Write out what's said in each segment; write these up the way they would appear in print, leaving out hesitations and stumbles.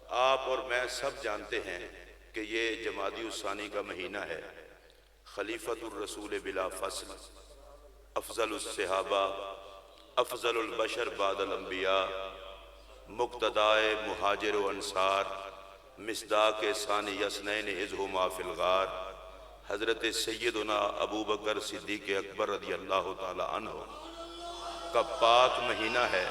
آپ اور میں سب جانتے ہیں کہ یہ جمادی الثانی کا مہینہ ہے۔ خلیفۃ الرسول بلا فصل، افضل الصحابہ، افضل البشر بعد الانبیاء، مقتدائے مہاجر و انصار، مصداق ثانی اثنین اذ ہما فی الغار، حضرت سیدنا ابو بکر صدیق اکبر رضی اللہ تعالی عنہ کا پاک مہینہ ہے۔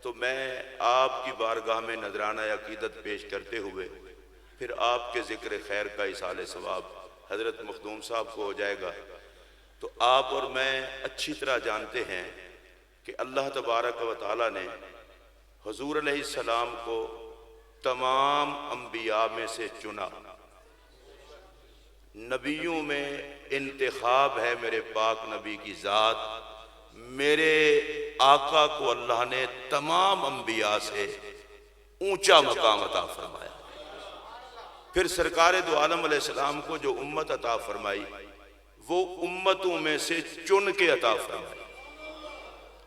تو میں آپ کی بارگاہ میں نذرانہ عقیدت پیش کرتے ہوئے پھر آپ کے ذکر خیر کا ایصال ثواب حضرت مخدوم صاحب کو ہو جائے گا۔ تو آپ اور میں اچھی طرح جانتے ہیں کہ اللہ تبارک و تعالی نے حضور علیہ السلام کو تمام انبیاء میں سے چنا۔ نبیوں میں انتخاب ہے میرے پاک نبی کی ذات۔ میرے آقا کو اللہ نے تمام انبیاء سے اونچا مقام عطا فرمایا۔ پھر سرکار دو عالم علیہ السلام کو جو امت عطا فرمائی وہ امتوں میں سے چن کے عطا فرمائی،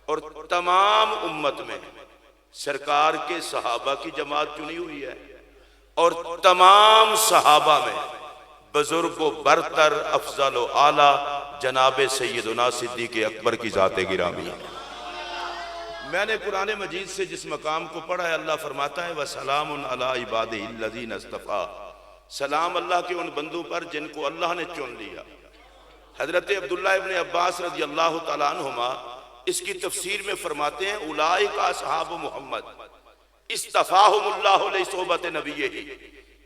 اور تمام امت میں سرکار کے صحابہ کی جماعت چنی ہوئی ہے، اور تمام صحابہ میں بزرگ و برتر افضل و اعلیٰ جناب سیدنا صدیق اکبر کی ذات گرامی ہے۔ میں نے قرآن مجید سے جس مقام کو پڑھا ہے، اللہ فرماتا ہے وَسَلَامٌ عَلَىٰ عِبَادِهِ الَّذِينَ اصْطَفَىٰ، سلام اللہ کے ان بندوں پر جن کو اللہ نے چن لیا۔ حضرت عبداللہ ابن عباس رضی اللہ تعالیٰ عنہما اس کی تفسیر میں فرماتے ہیں اولئک اصحاب محمد اصطفاہم اللہ لصحبۃ نبیہ،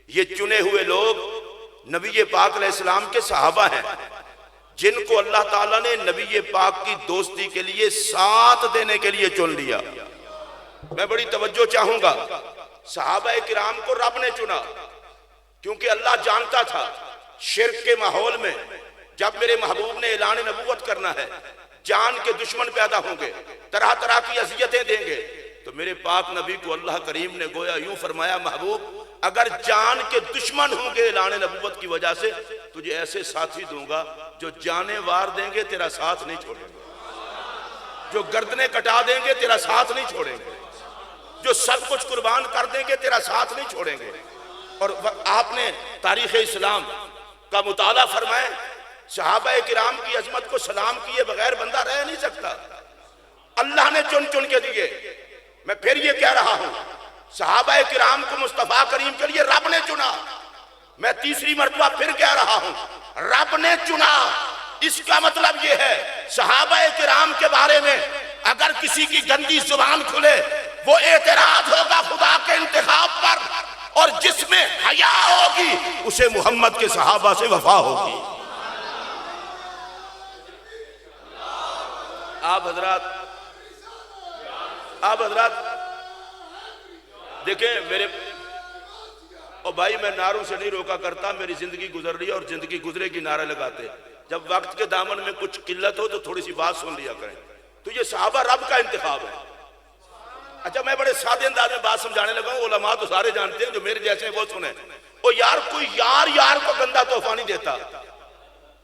یہ چنے ہوئے لوگ نبی پاک علیہ السلام کے صحابہ ہیں جن کو اللہ تعالیٰ نے نبی پاک کی دوستی کے لیے ساتھ دینے کے لیے چن لیا۔ میں بڑی توجہ چاہوں گا، صحابہ کرام کو رب نے چنا کیونکہ اللہ جانتا تھا شرک کے ماحول میں جب میرے محبوب نے اعلان نبوت کرنا ہے جان کے دشمن پیدا ہوں گے، طرح طرح کی اذیتیں دیں گے، تو میرے پاک نبی کو اللہ کریم نے گویا یوں فرمایا محبوب اگر جان کے دشمن ہوں گے اعلان نبوت کی وجہ سے، تجھے ایسے ساتھی دوں گا جو جانیں وار دیں گے تیرا ساتھ نہیں چھوڑیں گے، جو گردنیں کٹا دیں گے تیرا ساتھ نہیں چھوڑیں گے، جو سب کچھ قربان کر دیں گے تیرا ساتھ نہیں چھوڑیں گے۔ اور آپ نے تاریخ اسلام کا مطالعہ فرمائے، صحابہ کرام کی عظمت کو سلام کیے بغیر بندہ رہ نہیں سکتا۔ اللہ نے چن چن کے دیے۔ میں پھر یہ کہہ رہا ہوں صحابہ کرام کو مصطفیٰ کریم کے لیے رب نے چنا۔ میں تیسری مرتبہ پھر کہہ رہا ہوں رب نے چنا۔ اس کا مطلب یہ ہے صحابہ کرام کے بارے میں اگر کسی کی گندی زبان کھلے وہ اعتراض ہوگا خدا کے انتخاب پر، اور جس میں حیا ہوگی اسے محمد کے صحابہ سے وفا ہوگی۔ آپ حضرات دیکھیں میرے اور بھائی، میں نعروں سے نہیں روکا کرتا، میری زندگی گزر رہی ہے اور زندگی گزرے کی نعرے لگاتے، جب وقت کے دامن میں کچھ قلت ہو تو تھوڑی سی بات سن لیا کریں۔ تو یہ صحابہ رب کا انتخاب ہے۔ اچھا میں بڑے سادے انداز میں بات سمجھانے لگا ہوں، علماء تو سارے جانتے ہیں، جو میرے جیسے ہیں وہ سنیں۔ وہ یار کوئی یار کو گندا تحفہ نہیں دیتا،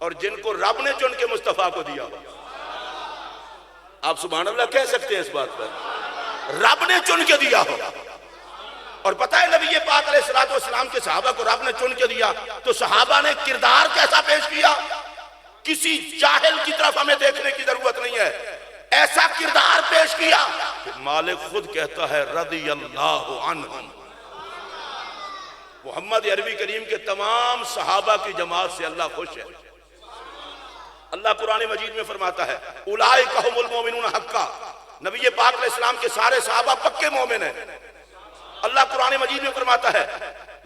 اور جن کو رب نے چن کے مصطفیٰ کو دیا، آپ سبحان اللہ کہہ سکتے ہیں اس بات پر، رب نے چن کے دیا ہو۔ اور پتہ ہے نبی پاک علیہ السلام کے صحابہ کو رب نے چن کے دیا تو صحابہ نے کردار کیسا پیش کیا؟ کسی جاہل کی طرف ہمیں دیکھنے کی ضرورت نہیں ہے، ایسا کردار پیش کیا کہ مالک خود کہتا ہے رضی اللہ عنہم۔ محمد عربی کریم کے تمام صحابہ کی جماعت سے اللہ خوش ہے۔ اللہ قرآن مجید میں فرماتا ہے اولئک ھم المؤمنون حقا، نبی پاک علیہ السلام کے سارے صحابہ پکے مومن ہیں۔ اللہ قرآن مجید میں فرماتا ہے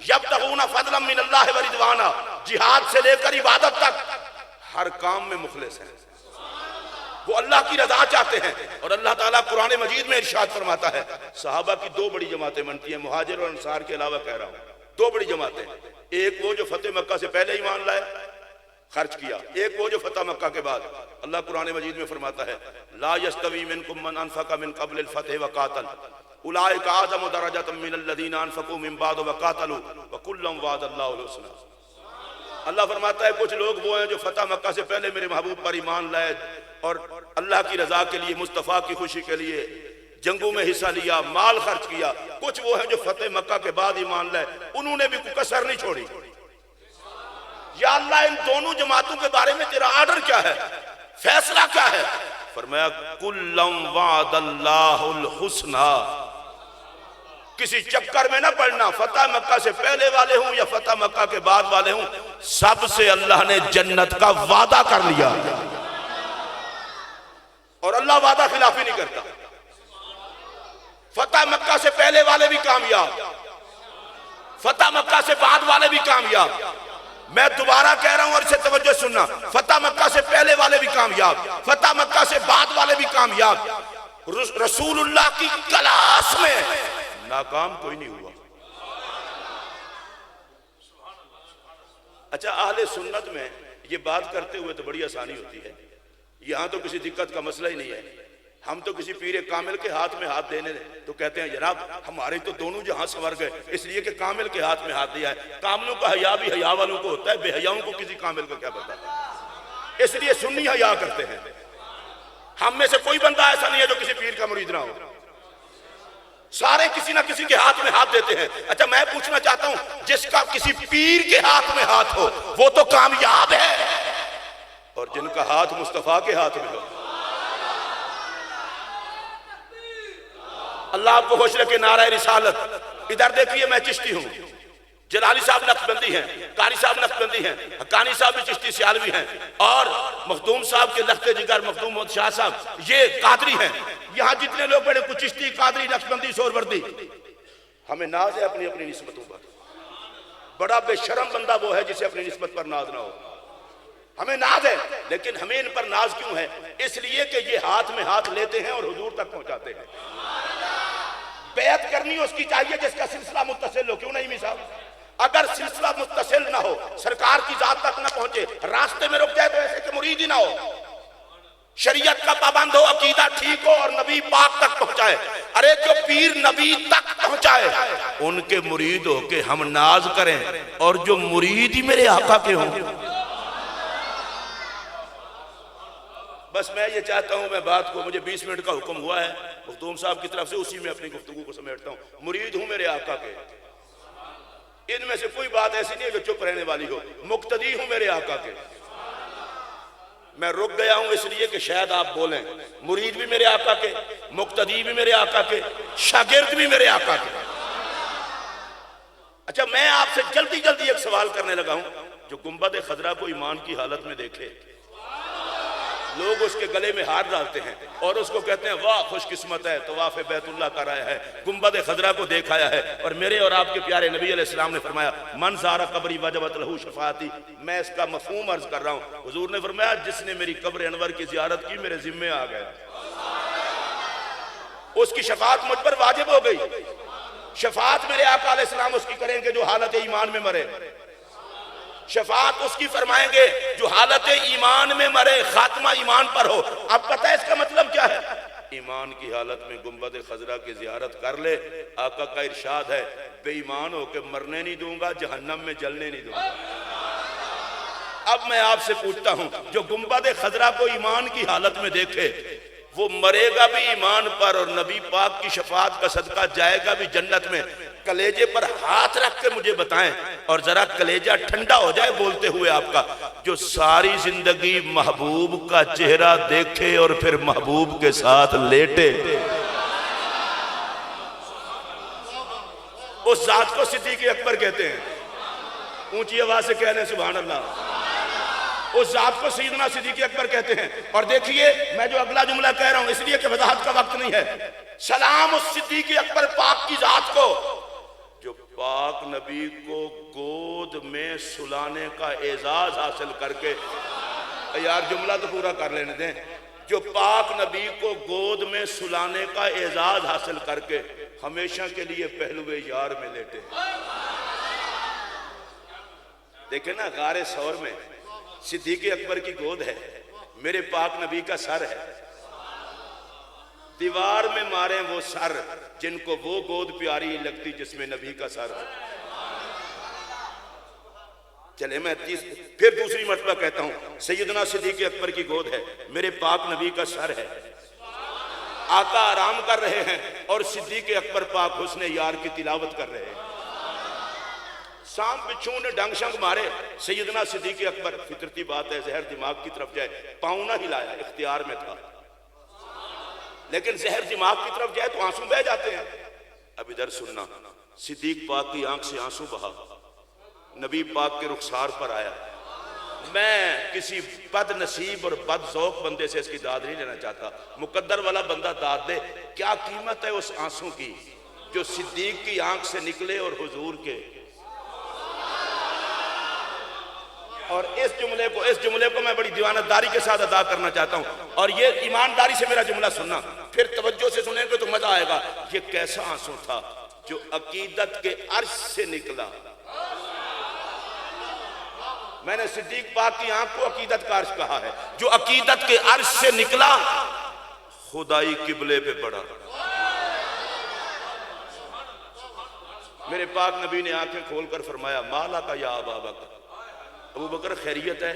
یبتغون فضلا من اللہ ورضوانا، جہاد سے لے کر عبادت تک ہر کام میں مخلص ہیں، وہ اللہ کی رضا چاہتے ہیں۔ اور اللہ تعالیٰ قرآن مجید میں ارشاد فرماتا ہے صحابہ کی دو بڑی جماعتیں بنتی ہیں، مہاجر اور انصار کے علاوہ کہہ رہا ہوں، دو بڑی جماعتیں، ایک وہ جو فتح مکہ سے پہلے ایمان لائے خرچ کیا، ایک وہ جو فتح مکہ کے بعد۔ اللہ قرآن مجید میں فرماتا ہے لا یستوی منکم من انفق من قبل الفتح وقاتل اولئک اعظم درجۃ من الذین انفقوا من بعد وقاتلوا وکلا وعد اللہ الحسنی۔ اللہ فرماتا ہے کچھ لوگ وہ ہیں جو فتح مکہ سے پہلے میرے محبوب پر ایمان لائے اور اللہ کی رضا کے لیے، مصطفیٰ کی خوشی کے لیے جنگوں میں حصہ لیا، مال خرچ کیا. کچھ وہ ہیں جو فتح مکہ کے بعد ایمان لائے، انہوں نے بھی کوئی کسر نہیں چھوڑی. یا اللہ ان دونوں جماعتوں کے بارے میں تیرا آرڈر کیا ہے، فیصلہ کیا ہے؟ فرمایا کلم وعد اللہ الحسنى. کسی چکر میں نہ پڑنا فتح مکہ سے پہلے والے ہوں یا فتح مکہ کے بعد والے ہوں، سب سے اللہ نے جنت کا وعدہ کر لیا، اور اللہ وعدہ خلافی نہیں کرتا. فتح مکہ سے پہلے والے بھی کامیاب، فتح مکہ سے بعد والے بھی کامیاب. میں دوبارہ کہہ رہا ہوں اور اسے توجہ سننا، فتح مکہ سے پہلے والے بھی کامیاب، فتح مکہ سے بعد والے بھی کامیاب. رسول اللہ کی کلاس میں ناکام کوئی نہیں ہوا. اچھا اہل سنت میں یہ بات کرتے ہوئے تو بڑی آسانی ہوتی ہے، یہاں تو کسی دقت کا مسئلہ ہی نہیں ہے. ہم تو کسی پیر کامل کے ہاتھ میں ہاتھ دینے تو کہتے ہیں جناب ہمارے تو دونوں جہاں سنور گئے اس لیے کہ کامل کے ہاتھ میں ہاتھ دیا ہے. کاملوں کا حیا بھی حیا والوں کو ہوتا ہے، بے حیاؤں کو کسی کامل کا کیا پتا. اس لیے سنی حیا کرتے ہیں. ہم میں سے کوئی بندہ ایسا نہیں ہے جو کسی پیر کا مرید نہ ہو، سارے کسی نہ کسی کے ہاتھ میں ہاتھ دیتے ہیں. اچھا میں پوچھنا چاہتا ہوں جس کا کسی پیر کے ہاتھ میں ہاتھ ہو وہ تو کامیاب ہے، اور جن کا ہاتھ مصطفیٰ کے ہاتھ میں ہو. اللہ آپ کو خوش رکھے. نعرہ رسالت. ادھر دیکھیے میں چشتی ہوں، جلالی صاحب نقشبندی ہیں، قاری صاحب نقشبندی ہیں، حقانی صاحب بھی چشتی سیالوی ہیں، اور مخدوم صاحب کے لخت جگر مخدوم محمد شاہ صاحب یہ قادری ہیں. یہاں جتنے لوگ بیٹھے کچھ چشتی، قادری، نقشبندی، سہروردی. ہمیں ناز ہے اپنی اپنی نسبتوں پر. بڑا بے شرم بندہ وہ ہے جسے اپنی نسبت پر ناز نہ ہو. ہمیں ناز ہے، لیکن ہمیں ان پر ناز کیوں ہے؟ اس لیے کہ یہ ہاتھ میں ہاتھ لیتے ہیں اور حضور تک پہنچاتے ہیں. بیعت کرنی اس کی چاہیے جس کا سلسلہ متصل ہو. کیوں نہیں مثال؟ اگر سلسلہ متصل نہ ہو، سرکار کی ذات تک نہ پہنچے، راستے میں رک جائے تو ایسے کہ مرید ہی نہ ہو، شریعت کا پابند ہو، عقیدہ ٹھیک ہو اور نبی پاک تک پہنچائے. ارے جو پیر نبی تک پہنچائے ان کے مرید ہو کے ہم ناز کریں، اور جو مرید ہی میرے آقا کے ہوں. بس میں یہ چاہتا ہوں، میں بات کو، مجھے 20 منٹ کا حکم ہوا ہے مخدوم صاحب کی طرف سے، اسی میں اپنی گفتگو کو سمیٹتا ہوں. مرید ہوں میرے آقا کے، ان میں سے کوئی بات ایسی نہیں ہے جو چپ رہنے والی ہو. مقتدی ہوں میرے آقا کے. میں رک گیا ہوں اس لیے کہ شاید آپ بولیں. مرید بھی میرے آقا کے، مقتدی بھی میرے آقا کے، شاگرد بھی میرے آقا کے. اچھا میں آپ سے جلدی جلدی ایک سوال کرنے لگا ہوں. جو گنبد خضرا کو ایمان کی حالت میں دیکھے، لوگ اس کے گلے میں ہار ڈالتے ہیں اور اس کو کہتے ہیں واہ خوش قسمت ہے، طواف بیت اللہ کر آیا ہے، گنبد خضرا کو دیکھ آیا ہے. اور میرے اور آپ کے پیارے نبی علیہ السلام نے فرمایا من زار قبری وجبت لہو شفاعتی. میں اس کا مفہوم عرض کر رہا ہوں. حضور نے فرمایا جس نے میری قبر انور کی زیارت کی میرے ذمے آ گیا، اس کی شفاعت مجھ پر واجب ہو گئی. شفاعت میرے آقا علیہ السلام اس کی کریں گے جو حالت ایمان میں مرے. شفاعت اس کی فرمائیں گے جو حالت ایمان میں مرے، خاتمہ ایمان پر ہو. اب پتہ ہے اس کا مطلب کیا ہے؟ ایمان کی حالت میں گنبد خضرا کی زیارت کر لے. آقا کا ارشاد ہے بے ایمان ہو کے مرنے نہیں دوں گا، جہنم میں جلنے نہیں دوں گا. اب میں آپ سے پوچھتا ہوں جو گنبد خضرا کو ایمان کی حالت میں دیکھے وہ مرے گا بھی ایمان پر اور نبی پاک کی شفاعت کا صدقہ جائے گا بھی جنت میں. کلیجے پر ہاتھ رکھ کے مجھے بتائیں، اور ذرا کلیجہ ٹھنڈا ہو جائے بولتے ہوئے آپ کا، جو ساری زندگی محبوب کا چہرہ دیکھے اور پھر محبوب کے ساتھ لیٹے، اس ذات کو صدیق اکبر کہتے ہیں. اونچی آواز سے کہہ لیں سبحان اللہ. اس ذات کو سیدنا صدیق اکبر کہتے ہیں. اور دیکھیے میں جو اگلا جملہ کہہ رہا ہوں اس لیے کہ وضاحت کا وقت نہیں ہے. سلام اس صدیق اکبر پاک کی ذات کو جو پاک نبی کو گود میں سلانے کا اعزاز حاصل کر کے، یار جملہ تو پورا کر لینے دیں، جو پاک نبی کو گود میں سلانے کا اعزاز حاصل کر کے ہمیشہ کے لیے پہلوے یار میں لیٹے. دیکھیں نا غار ثور میں صدیق اکبر کی گود ہے، میرے پاک نبی کا سر ہے. دیوار میں ماریں وہ سر جن کو وہ گود پیاری لگتی جس میں نبی کا سر ہے. چلے میں پھر دوسری مرتبہ کہتا ہوں، سیدنا صدیق اکبر کی گود ہے، میرے پاک نبی کا سر ہے. آقا آرام کر رہے ہیں اور صدیق اکبر پاک حسن یار کی تلاوت کر رہے ہیں. سام بچھو نے ڈنگ شنگ مارے. سیدنا صدیق اکبر، فطرتی بات ہے زہر دماغ کی طرف جائے، پاؤں نہ ہلایا، اختیار میں تھا، لیکن زہر دماغ کی طرف جائے تو آنسو بہہ جاتے ہیں. اب ادھر سننا، صدیق پاک کی آنکھ سے آنسو بہا، نبی پاک کے رخسار پر آیا. میں کسی بد نصیب اور بد ذوق بندے سے اس کی داد نہیں لینا چاہتا، مقدر والا بندہ داد دے. کیا قیمت ہے اس آنسو کی جو صدیق کی آنکھ سے نکلے اور حضور کے. اور اس جملے کو میں بڑی دیوانتداری کے ساتھ ادا کرنا چاہتا ہوں، اور یہ ایمانداری سے میرا جملہ سننا، پھر توجہ سے سنیں گے تو مزہ آئے گا. یہ کیسا آنسو تھا جو عقیدت کے عرش سے نکلا. میں نے صدیق پاک کی آنکھ کو عقیدت کا عرش کہا ہے. جو عقیدت کے عرش سے نکلا خدائی قبلے پہ پڑا. میرے پاک نبی نے آنکھیں کھول کر فرمایا مالا کا یا ابا بکر. ابو بکر خیریت ہے؟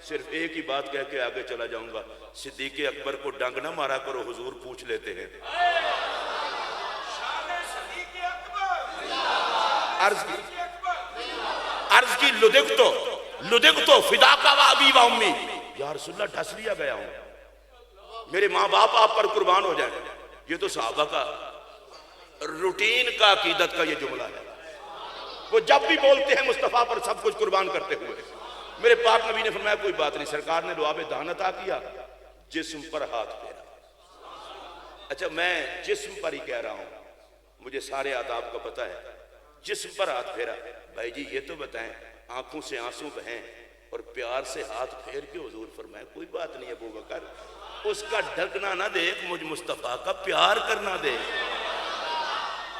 صرف ایک ہی بات کہہ کے آگے چلا جاؤں گا، صدیق اکبر کو ڈنگ نہ مارا کرو، حضور پوچھ لیتے ہیں. عرض کی لدغتو فداکا و ابی و امی. یا رسول اللہ ڈھس لیا گیا ہوں، میرے ماں باپ آپ پر قربان ہو جائیں. یہ تو صحابہ کا روٹین کا عقیدت کا یہ جملہ ہے. وہ جب بھی بولتے ہیں مصطفیٰ پر سب کچھ قربان کرتے ہوئے. میرے پاک نبی نے فرمایا کوئی بات نہیں. سرکار نے لعاب دہن عطا کیا، جسم پر ہاتھ پھیرا. اچھا میں جسم پر ہی کہہ رہا ہوں، مجھے سارے آداب کا پتہ ہے. جسم پر ہاتھ پھیرا. بھائی جی یہ تو بتائیں، آنکھوں سے آنسو بہیں اور پیار سے ہاتھ پھیر کے حضور فرمائے کوئی بات نہیں ابو بکر، اس کا ڈھکنا نہ دیکھ، مجھ مصطفیٰ کا پیار کرنا دے.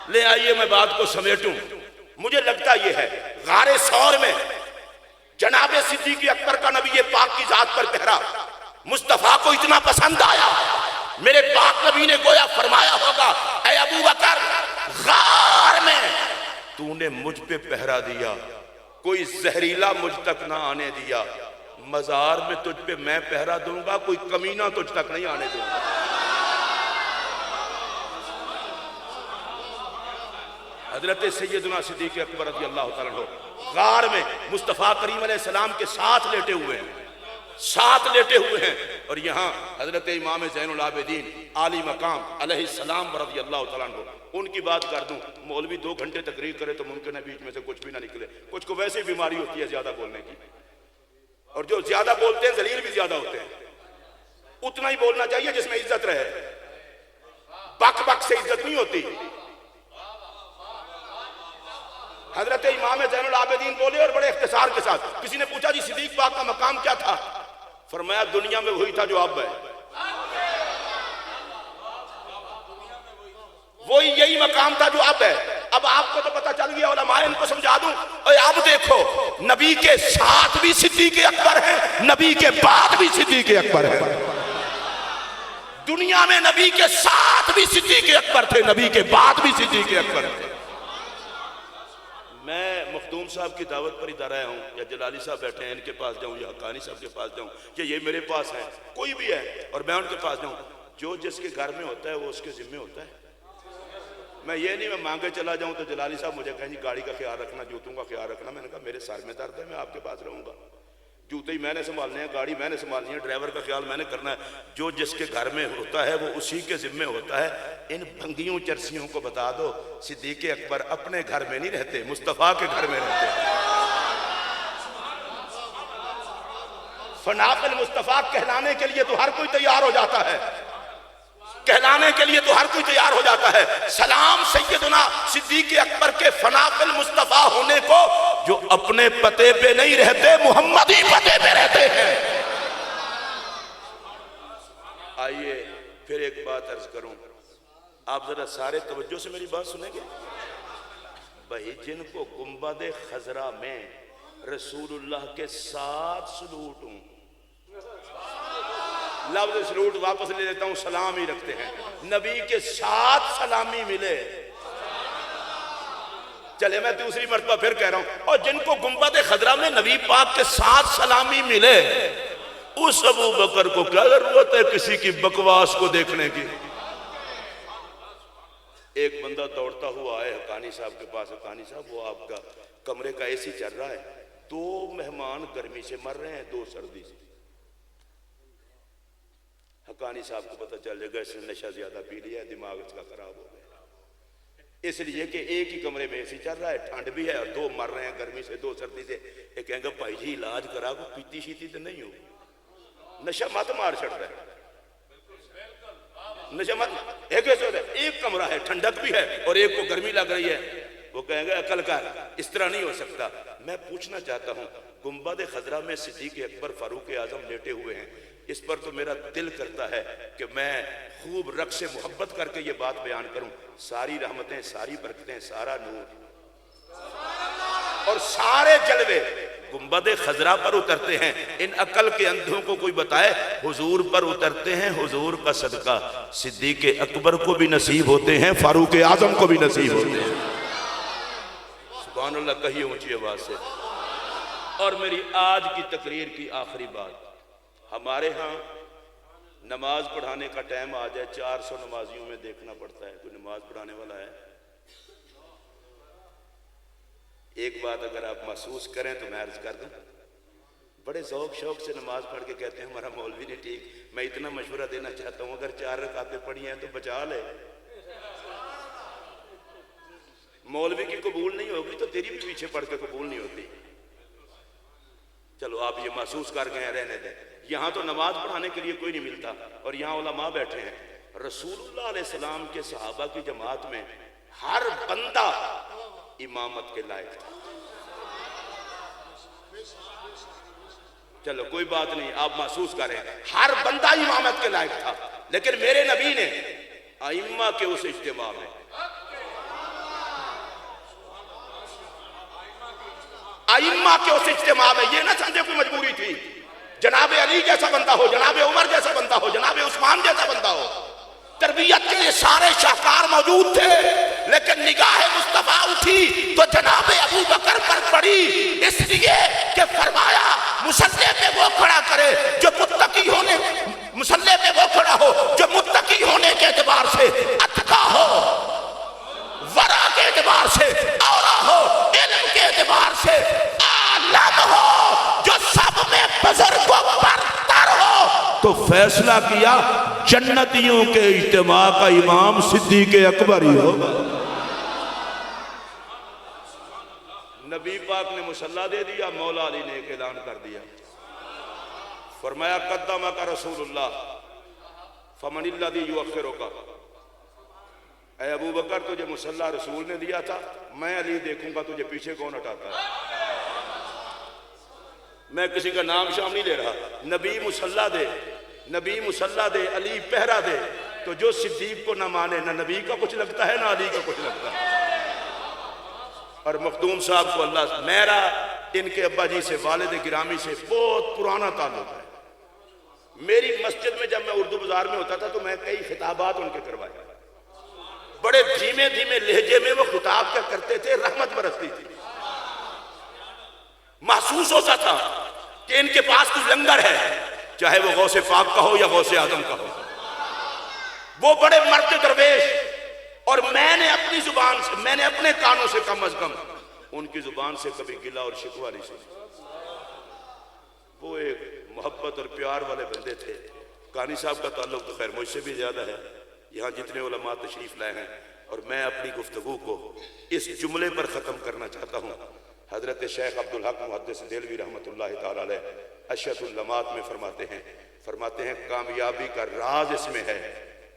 لے آئیے میں بات کو سمیٹوں. مجھے لگتا یہ ہے غار ثور میں جناب صدیق اکبر کا نبی پاک کی ذات پر پہرا مصطفیٰ کو اتنا پسند آیا، میرے پاک نبی نے گویا فرمایا ہوگا اے ابو بکر غار میں تو نے مجھ پہ پہرا دیا، کوئی زہریلا مجھ تک نہ آنے دیا، مزار میں تجھ پہ میں پہرا دوں گا، کوئی کمینہ تجھ تک نہیں آنے دوں گا. حضرت سیدنا صدیق اکبر رضی اللہ تعالیٰ عنہ غار میں مصطفیٰ کریم علیہ السلام کے ساتھ لیٹے ہوئے ہیں. اور یہاں حضرت امام زین العابدین عالی مقام علیہ السلام رضی اللہ تعالیٰ عنہ، ان کی بات کر دوں. مولوی 2 گھنٹے تقریر کرے تو ممکن ہے بیچ میں سے کچھ بھی نہ نکلے. کچھ کو ویسے بیماری ہوتی ہے زیادہ بولنے کی، اور جو زیادہ بولتے ہیں ذلیل بھی زیادہ ہوتے ہیں. اتنا ہی بولنا چاہیے جس میں عزت رہے. بک بک سے عزت نہیں ہوتی. حضرت امام زین العابدین بولے اور بڑے اختصار کے ساتھ. کسی نے پوچھا جی صدیق پاک کا مقام کیا تھا؟ فرمایا دنیا میں وہی تھا جو اب ہے. وہی یہی مقام تھا جو اب ہے. اب آپ کو تو پتہ چل گیا، علماء ان کو سمجھا دوں. اب دیکھو نبی کے ساتھ بھی صدیق اکبر ہے، نبی کے بعد بھی صدیق اکبر ہے. دنیا میں نبی کے ساتھ بھی صدیق اکبر تھے، نبی کے بعد بھی صدیق اکبر تھے. میں مخدوم صاحب کی دعوت پر ادھر آیا ہوں، یا جلالی صاحب بیٹھے ہیں ان کے پاس جاؤں، یا حقانی صاحب کے پاس جاؤں، یا یہ میرے پاس ہیں، کوئی بھی ہے اور میں ان کے پاس جاؤں. جو جس کے گھر میں ہوتا ہے وہ اس کے ذمہ ہوتا ہے. میں یہ نہیں میں مانگے چلا جاؤں تو جلالی صاحب مجھے کہیں جی گاڑی کا خیال رکھنا، جوتوں کا خیال رکھنا. میں نے کہا میرے سر میں درد ہے، میں آپ کے پاس رہوں گا. جوتے ہی میں نے سنبھالنے ہیں، گاڑی میں نے سنبھالنی ہے، ڈرائیور کا خیال میں نے کرنا ہے. جو جس کے گھر میں ہوتا ہے وہ اسی کے ذمہ ہوتا ہے. ان بھنگیوں چرسیوں کو بتا دو صدیق اکبر اپنے گھر میں نہیں رہتے، مصطفیٰ کے گھر میں رہتے. فناق المصطفیٰ کہلانے کے لیے تو ہر کوئی تیار ہو جاتا ہے، کہلانے کے لیے تو ہر کوئی تیار ہو جاتا ہے. سلام سیدنا صدیق اکبر کے فناق المصطفیٰ ہونے کو جو اپنے پتے پہ نہیں رہتے، محمدی پتے پہ رہتے ہیں. آئیے پھر ایک بات عرض کروں، آپ ذرا سارے توجہ سے میری بات سنیں گے. بھائی جن کو گنبد خضرا میں رسول اللہ کے ساتھ سلوٹ ہوں، لفظ سلوٹ واپس لے لیتا ہوں، سلام ہی رکھتے ہیں، نبی کے ساتھ سلامی ملے. چلے میں دوسری مرتبہ پھر کہہ رہا ہوں، اور جن کو گنبد خضرا میں نبی پاک کے ساتھ سلامی ملے، اس ابو بکر کو کیا ضرورت ہے کسی کی بکواس کو دیکھنے کی؟ ایک بندہ دوڑتا ہوا آئے حقانی صاحب کے پاس، حقانی صاحب وہ آپ کا کمرے کا اے سی چل رہا ہے، 2 مہمان گرمی سے مر رہے ہیں، 2 سردی سے۔ حقانی صاحب کو پتہ چل جائے گا اس نے نشہ زیادہ پی لیا ہے، دماغ اس کا خراب ہو گیا، اس لیے کہ ایک ہی کمرے میں اے سی چل رہا ہے، ٹھنڈ بھی ہے اور 2 مر رہے ہیں گرمی سے 2 سردی سے۔ ایک کہیں گا بھائی جی علاج کرا کو پیتی شیتی تو نہیں ہوگی، نشہ مت مار چھڑ رہا ہے، نشہ مت۔ ایک کمرہ ہے، ٹھنڈک بھی ہے اور ایک کو گرمی لگ رہی ہے، وہ کہیں گے عقل کر، اس طرح نہیں ہو سکتا۔ میں پوچھنا چاہتا ہوں، گنبد خضرا میں صدیق اکبر فاروق اعظم لیٹے ہوئے ہیں، اس پر تو میرا دل کرتا ہے کہ میں خوب رقص سے محبت کر کے یہ بات بیان کروں۔ ساری رحمتیں، ساری برکتیں، سارا نور اور سارے جلوے گنبد خضرا پر اترتے ہیں۔ ان عقل کے اندھوں کو کوئی بتائے حضور پر اترتے ہیں، حضور کا صدقہ صدیق اکبر کو بھی نصیب ہوتے ہیں، فاروق اعظم کو بھی نصیب ہوتے ہیں۔ سبحان اللہ کہیے اونچی آواز سے۔ اور میری آج کی تقریر کی آخری بات، ہمارے ہاں نماز پڑھانے کا ٹائم آ جائے 400 نمازیوں میں دیکھنا پڑتا ہے، کوئی نماز پڑھانے والا ہے؟ ایک بات اگر آپ محسوس کریں تو میں عرض کر دوں، بڑے ذوق شوق سے نماز پڑھ کے کہتے ہیں ہمارا مولوی نہیں ٹھیک۔ میں اتنا مشورہ دینا چاہتا ہوں، اگر 4 رکعتیں پڑھی ہیں تو بچا لے، مولوی کی قبول نہیں ہوگی تو تیری بھی پیچھے پڑھ کے قبول نہیں ہوتی۔ چلو آپ یہ محسوس کر گئے ہیں، رہنے دیں۔ یہاں تو نماز پڑھانے کے لیے کوئی نہیں ملتا اور یہاں علماء بیٹھے ہیں۔ رسول اللہ علیہ السلام کے صحابہ کی جماعت میں ہر بندہ امامت کے لائق تھا۔ چلو کوئی بات نہیں، آپ محسوس کریں، ہر بندہ امامت کے لائق تھا، لیکن میرے نبی نے ائمہ کے اس اجتماع میں یہ نہ سمجھے کوئی مجبوری تھی، جناب علی جیسا بندہ ہو، جناب عمر جیسا بندہ ہو، جناب عثمان جیسا بندہ ہو، تربیت کے لیے سارے شاہکار موجود تھے، لیکن نگاہ مصطفیٰ اٹھی تو جناب ابو بکر پر پڑی، اس لیے کہ فرمایا مصلی پہ وہ کھڑا کرے جو متقی ہونے، مصلی پہ وہ کھڑا ہو جو متقی ہونے کے اعتبار سے اتقا ہو، ورع کے اعتبار سے اورا ہو، علم کے اعتبار سے عالم ہو، جو سب میں بزرگ و برتر ہو۔ تو فیصلہ کیا جنتیوں کے اجتماع کا امام صدیق اکبر ہی ہو۔ نبی پاک نے مصلی دے دیا، مولا علی نے ایک اعلان کر دیا، فرمایا قدمک رسول اللہ فمن الذی یؤخرک۔ اے ابو بکر تجھے مصلی رسول نے دیا تھا، میں علی دیکھوں گا تجھے پیچھے کون ہٹاتا ہے۔ میں کسی کا نام شام نہیں لے رہا، نبی مصلی دے، نبی مصلی دے، علی پہرا دے، تو جو صدیق کو نہ مانے نہ نبی کا کچھ لگتا ہے نہ علی کا کچھ لگتا ہے۔ اور مخدوم صاحب کو اللہ، میرا ان کے ابا جی سے، والد گرامی سے بہت پرانا تعلق ہے۔ میری مسجد میں جب میں اردو بازار میں ہوتا تھا تو میں کئی خطابات ان کے کروایا، بڑے دھیمے دھیمے لہجے میں وہ خطاب کیا کرتے تھے، رحمت برستی تھی۔ محسوس ہوتا تھا کہ ان کے پاس کچھ لنگر ہے، چاہے وہ غوث پاک کا ہو یا غوث اعظم کا ہو۔ وہ بڑے مرد درویش، اور میں نے اپنی زبان سے، میں نے اپنے کانوں سے کم از کم ان کی زبان سے کبھی گلہ اور شکوہ نہیں سنی۔ وہ ایک محبت اور پیار والے بندے تھے۔ قانی صاحب کا تعلق تو خیر مجھ سے بھی زیادہ ہے، یہاں جتنے علماء تشریف لائے ہیں، اور میں اپنی گفتگو کو اس جملے پر ختم کرنا چاہتا ہوں۔ حضرت شیخ عبدالحق محدث دہلوی رحمۃ اللہ تعالی علیہ اشرف اللمات میں فرماتے ہیں کامیابی کا راز اس میں ہے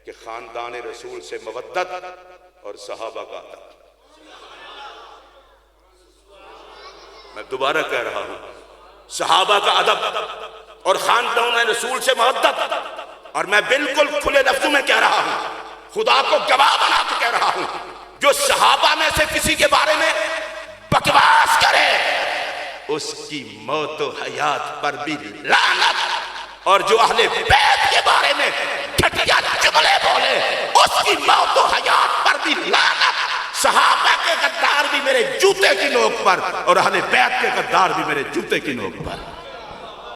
کہ خاندان رسول سے مودت اور صحابہ کا ادب۔ میں دوبارہ کہہ رہا ہوں، صحابہ کا ادب اور خاندان رسول سے مودت، اور میں بالکل کھلے لفظوں میں کہہ رہا ہوں، خدا کو گواہ بنا کے کہہ رہا ہوں، جو صحابہ میں سے کسی کے بارے میں بکواس کرے اس کی موت و حیات پر بھی لعنت، اور جو اہل بیت کے بارے میں گھٹیا جملے بولے اس کی موت و حیات پر بھی لعنت۔ صحابہ کے غدار بھی میرے جوتے کی نوک پر اور اہل بیت کے غدار بھی میرے جوتے کی نوک پر۔